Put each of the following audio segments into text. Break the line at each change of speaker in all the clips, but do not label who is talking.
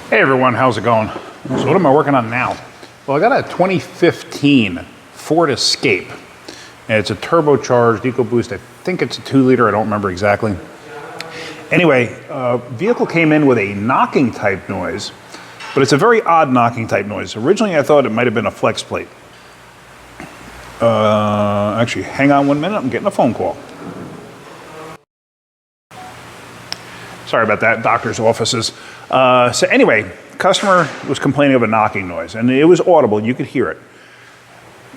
Hey everyone, how's it going? So what am I working on now? Well, I got a 2015 Ford Escape. And it's a turbocharged EcoBoost. I think it's a 2-liter, I don't remember exactly. Anyway, vehicle came in with a knocking type noise, but it's a very odd knocking type noise. Originally I thought it might have been a flex plate. Actually, hang on 1 minute, I'm getting a phone call. Sorry about that, doctor's offices. So anyway, customer was complaining of a knocking noise, and it was audible, you could hear it.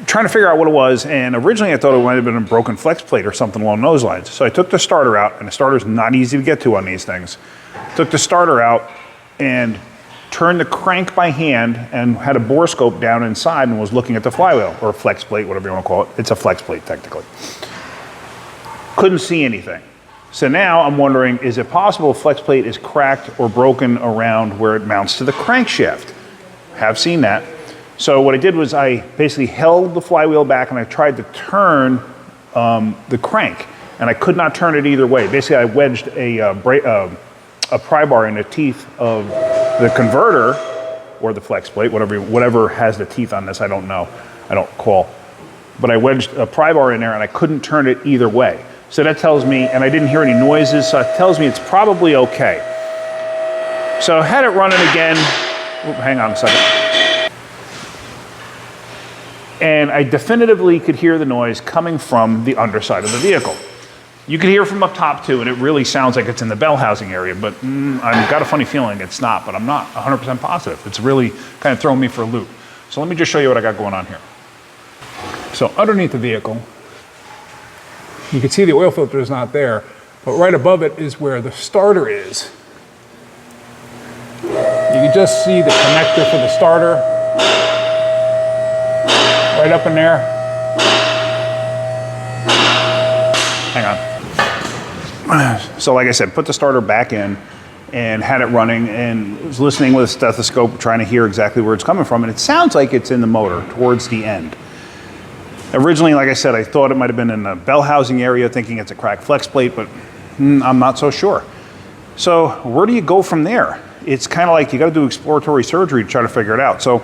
Trying to figure out what it was, and originally I thought it might have been a broken flex plate or something along those lines. So I took the starter out, and the starter's not easy to get to on these things. Took the starter out and turned the crank by hand and had a bore scope down inside and was looking at the flywheel, or flex plate, whatever you want to call it. It's a flex plate, technically. Couldn't see anything. So now I'm wondering, is it possible flex plate is cracked or broken around where it mounts to the crankshaft? Have seen that. So what I did was I basically held the flywheel back and I tried to turn the crank, and I could not turn it either way. Basically, I wedged a pry bar in the teeth of the converter or the flex plate, whatever has the teeth on this, I don't know. I don't call. But I wedged a pry bar in there and I couldn't turn it either way. So that tells me, and I didn't hear any noises, so it tells me it's probably okay. So I had it running again. Hang on a second. And I definitively could hear the noise coming from the underside of the vehicle. You could hear from up top too, and it really sounds like it's in the bell housing area, but I've got a funny feeling it's not, but I'm not 100% positive. It's really kind of throwing me for a loop. So let me just show you what I got going on here. So underneath the vehicle, you can see the oil filter is not there, but right above it is where the starter is. You can just see the connector for the starter right up in there. Hang on. So like I said, put the starter back in and had it running and was listening with a stethoscope, trying to hear exactly where it's coming from, and it sounds like it's in the motor towards the end. Originally, like I said, I thought it might have been in the bell housing area, thinking it's a cracked flex plate, but I'm not so sure. So where do you go from there? It's kind of like you got to do exploratory surgery to try to figure it out. So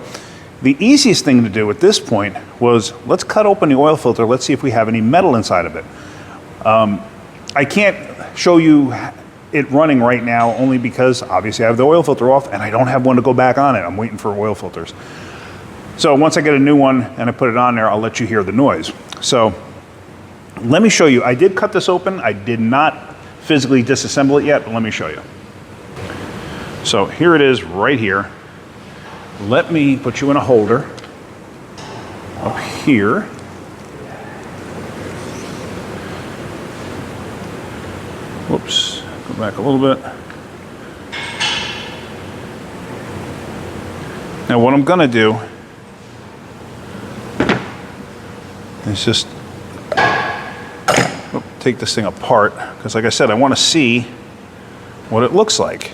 the easiest thing to do at this point was, let's cut open the oil filter. Let's see if we have any metal inside of it. I can't show you it running right now, only because obviously I have the oil filter off and I don't have one to go back on it. I'm waiting for oil filters. So once I get a new one and I put it on there, I'll let you hear the noise. So let me show you. I did cut this open. I did not physically disassemble it yet, but let me show you. So here it is right here. Let me put you in a holder up here. Whoops, go back a little bit. Now what I'm gonna do is just take this thing apart, because like I said, I want to see what it looks like.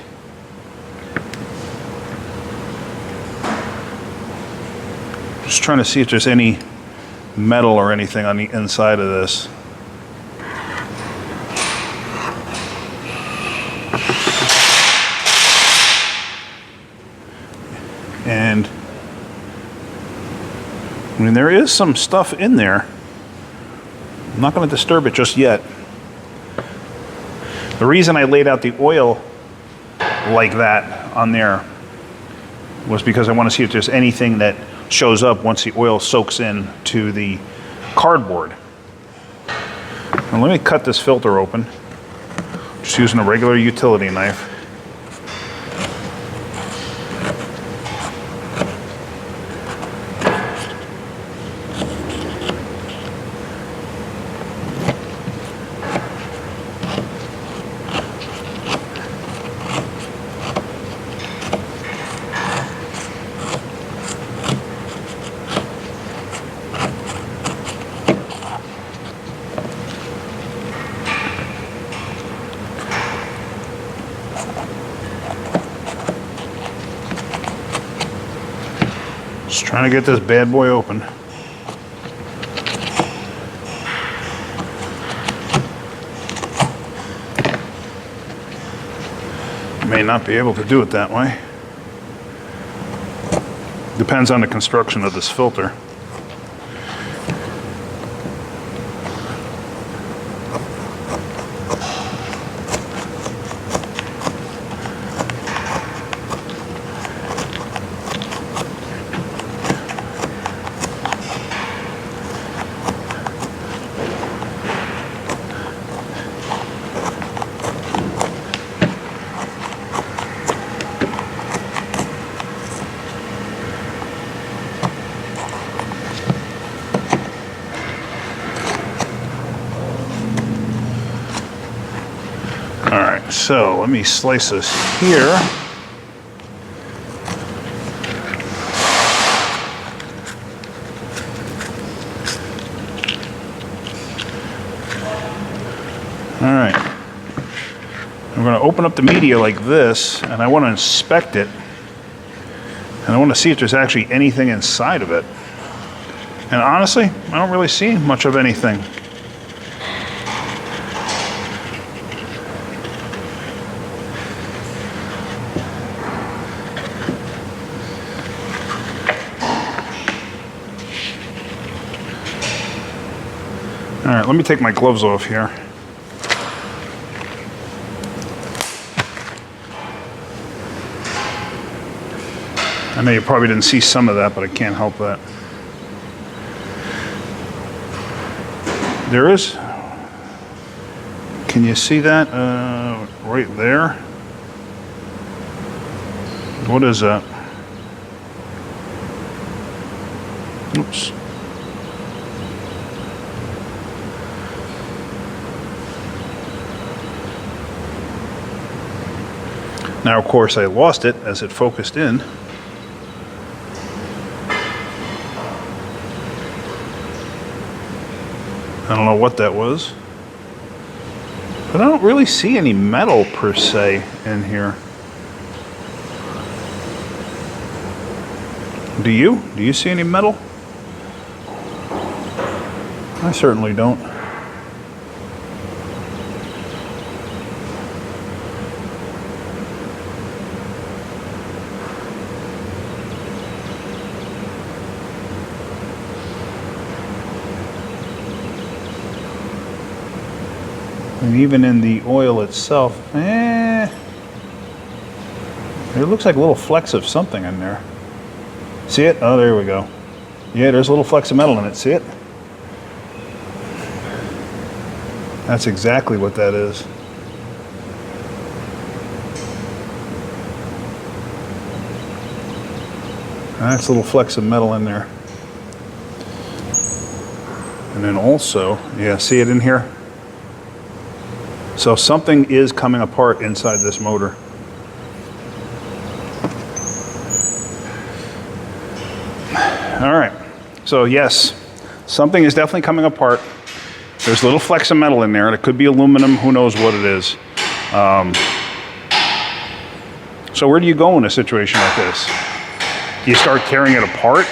Just trying to see if there's any metal or anything on the inside of this. And I mean, there is some stuff in there. I'm not going to disturb it just yet. The reason I laid out the oil like that on there was because I want to see if there's anything that shows up once the oil soaks in to the cardboard. Now let me cut this filter open, just using a regular utility knife. Just trying to get this bad boy open. May not be able to do it that way. Depends on the construction of this filter. So let me slice this here. All right. I'm going to open up the media like this, and I want to inspect it. And I want to see if there's actually anything inside of it. And honestly, I don't really see much of anything. All right, let me take my gloves off here. I know you probably didn't see some of that, but I can't help that. There is, can you see that right there? What is that? Oops. Now, of course, I lost it as it focused in. I don't know what that was. But I don't really see any metal per se in here. Do you? Do you see any metal? I certainly don't. And even in the oil itself, there looks like little flecks of something in there. See it? Oh, there we go. Yeah, there's little flecks of metal in it. See it? That's exactly what that is. That's little flecks of metal in there. And then also, yeah, see it in here? So something is coming apart inside this motor. All right, so yes, something is definitely coming apart. There's little flecks of metal in there, and it could be aluminum, who knows what it is. So where do you go in a situation like this? Do you start tearing it apart?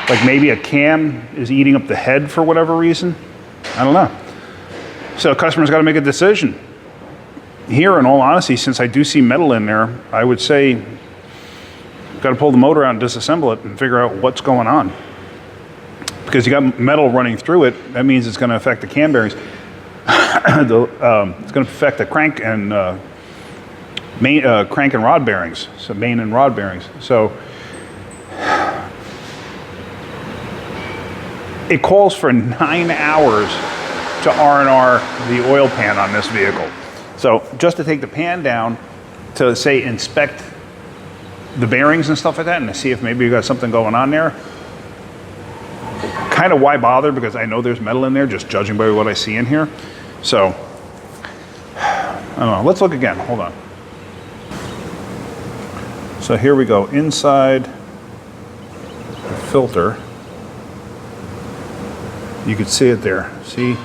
Like maybe a cam is eating up the head for whatever reason? I don't know. So customer's got to make a decision. Here, in all honesty, since I do see metal in there, I would say, got to pull the motor out and disassemble it and figure out what's going on. Because you got metal running through it, that means it's going to affect the cam bearings. It's going to affect the crank and crank and rod bearings, so main and rod bearings. So it calls for 9 hours to R&R the oil pan on this vehicle. So just to take the pan down to, say, inspect the bearings and stuff like that and to see if maybe you got something going on there, kind of why bother, because I know there's metal in there, just judging by what I see in here. So, I don't know, let's look again, hold on. So here we go, inside the filter. You could see it there, see?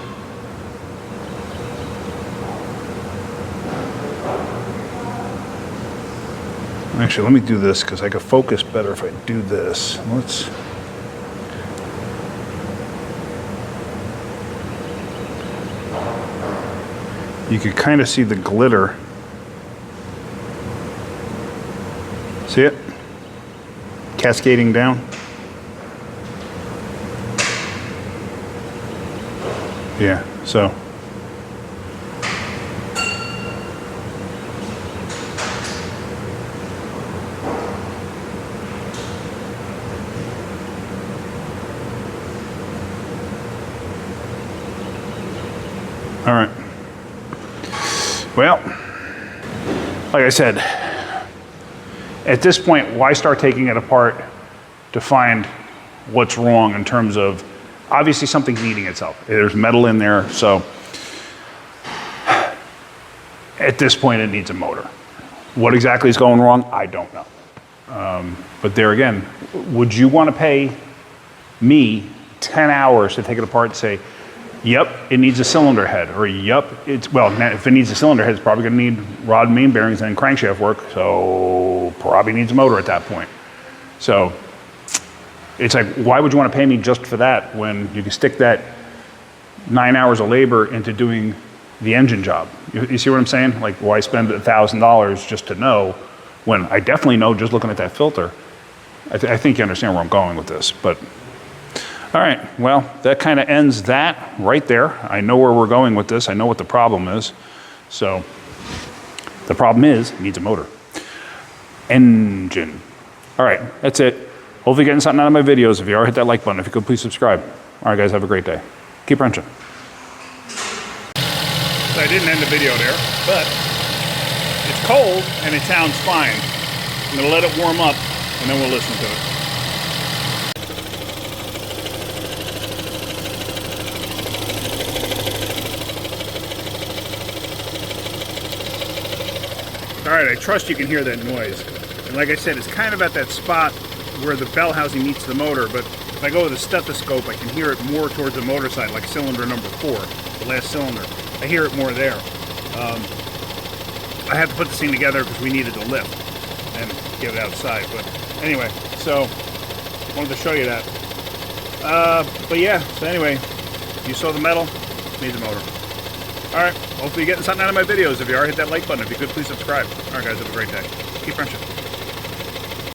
Actually, let me do this because I can focus better if I do this. Let's. You could kind of see the glitter. See it? cascading down. Yeah, so. All right. Well, like I said, at this point, why start taking it apart to find what's wrong in terms of, obviously something's eating itself. There's metal in there, so at this point it needs a motor. What exactly is going wrong? I don't know. But there again, would you want to pay me 10 hours to take it apart and say, yep, it needs a cylinder head, or yep, if it needs a cylinder head, it's probably gonna need rod and main bearings and crankshaft work, so probably needs a motor at that point. So it's like, why would you want to pay me just for that when you can stick that 9 hours of labor into doing the engine job? You see what I'm saying? Like, why spend $1,000 just to know when I definitely know just looking at that filter? I think you understand where I'm going with this, but all right, well, that kind of ends that right there. I know where we're going with this. I know what the problem is. So the problem is, it needs a motor. Engine. All right, that's it. Hopefully you're getting something out of my videos. If you are, hit that like button. If you could, please subscribe. All right, guys, have a great day. Keep wrenching. So I didn't end the video there, but it's cold and it sounds fine. I'm gonna let it warm up and then we'll listen to it. All right, I trust you can hear that noise. And like I said, it's kind of at that spot where the bell housing meets the motor, but if I go with a stethoscope, I can hear it more towards the motor side, like cylinder number 4, the last cylinder. I hear it more there. I had to put this thing together because we needed to lift and get it outside. But anyway, so wanted to show you that. But yeah, so anyway, you saw the metal, needs a motor. All right, hopefully you're getting something out of my videos. If you are, hit that like button. If you could, please subscribe. All right, guys, have a great day. Keep wrenching.